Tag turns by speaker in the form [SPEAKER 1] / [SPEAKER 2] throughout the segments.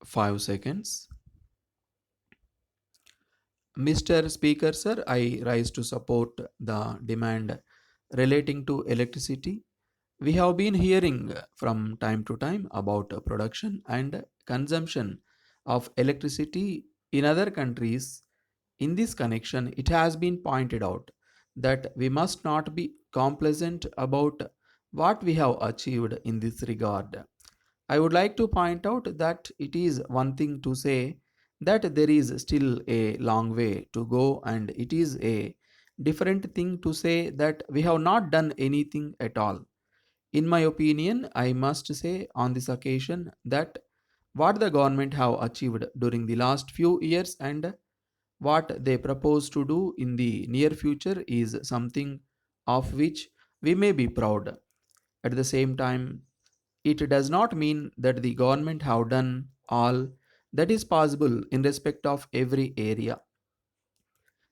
[SPEAKER 1] 5 seconds. Mr. Speaker, sir, I rise to support the demand relating to electricity. We have been hearing from time to time about production and consumption of electricity in other countries. In this connection, it has been pointed out that we must not be complacent about what we have achieved in this regard. I would like to point out that it is one thing to say that there is still a long way to go, and it is a different thing to say that we have not done anything at all. In my opinion, I must say on this occasion that what the government have achieved during the last few years and what they propose to do in the near future is something of which we may be proud. At the same time, it does not mean that the government have done all that is possible in respect of every area.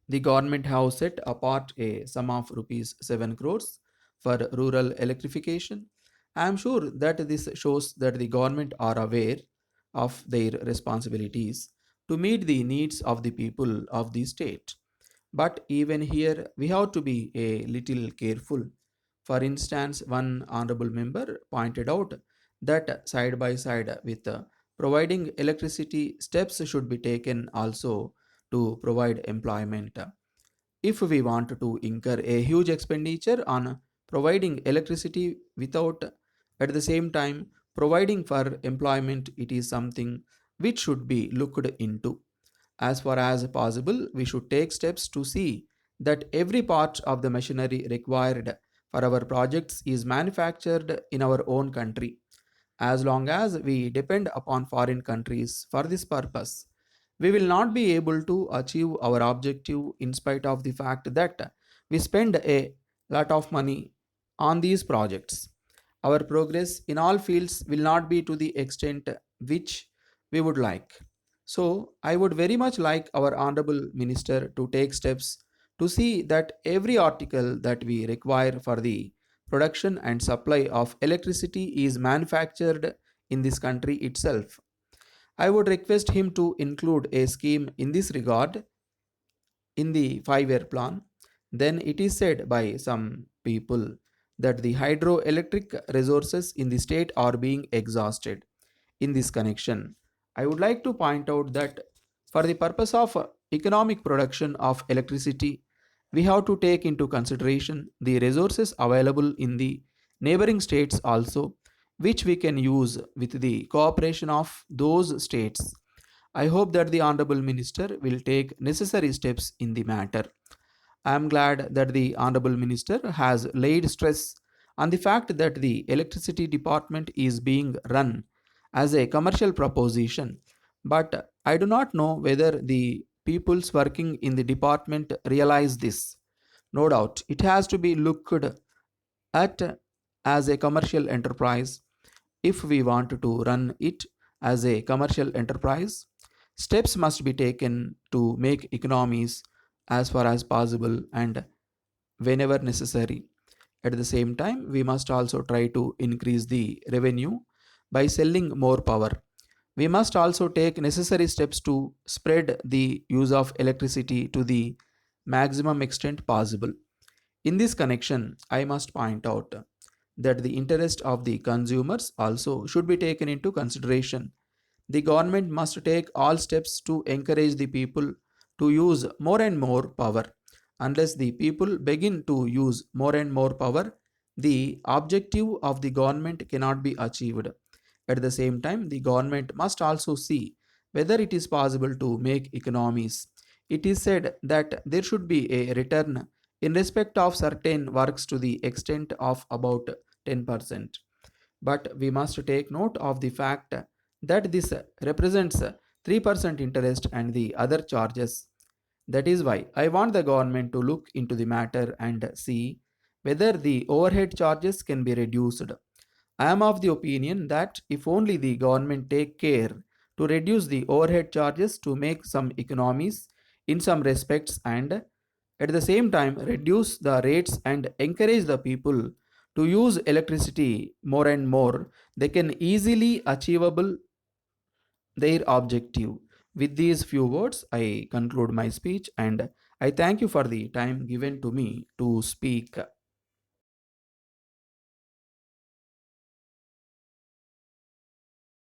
[SPEAKER 1] The government have set apart a sum of rupees 7 crores for rural electrification. I am sure that this shows that the government are aware of their responsibilities to meet the needs of the people of the state. But even here, we have to be a little careful. For instance, one honorable member pointed out that side by side with providing electricity, steps should be taken also to provide employment. If we want to incur a huge expenditure on providing electricity without at the same time providing for employment, it is something which should be looked into. As far as possible, we should take steps to see that every part of the machinery required for our projects is manufactured in our own country. As long as we depend upon foreign countries for this purpose, we will not be able to achieve our objective in spite of the fact that we spend a lot of money on these projects. Our progress in all fields will not be to the extent which we would like. So, I would very much like our Honorable Minister to take steps to see that every article that we require for the production and supply of electricity is manufactured in this country itself. I would request him to include a scheme in this regard in the 5 year plan. Then it is said by some people that the hydroelectric resources in the state are being exhausted. In this connection, I would like to point out that for the purpose of economic production of electricity, we have to take into consideration the resources available in the neighboring states also, which we can use with the cooperation of those states. I hope that the Honorable Minister will take necessary steps in the matter. I am glad that the Honorable Minister has laid stress on the fact that the electricity department is being run as a commercial proposition. But I do not know whether the peoples working in the department realize this. No doubt, it has to be looked at as a commercial enterprise. If we want to run it as a commercial enterprise, steps must be taken to make economies as far as possible and whenever necessary. At the same time, we must also try to increase the revenue by selling more power. We must also take necessary steps to spread the use of electricity to the maximum extent possible. In this connection, I must point out that the interest of the consumers also should be taken into consideration. The government must take all steps to encourage the people to use more and more power. Unless the people begin to use more and more power, the objective of the government cannot be achieved. At the same time, the government must also see whether it is possible to make economies. It is said that there should be a return in respect of certain works to the extent of about 10%. But we must take note of the fact that this represents 3% interest and the other charges. That is why I want the government to look into the matter and see whether the overhead charges can be reduced. I am of the opinion that if only the government take care to reduce the overhead charges to make some economies in some respects and at the same time reduce the rates and encourage the people to use electricity more and more, they can easily achievable their objective. With these few words, I conclude my speech and I thank you for the time given to me to speak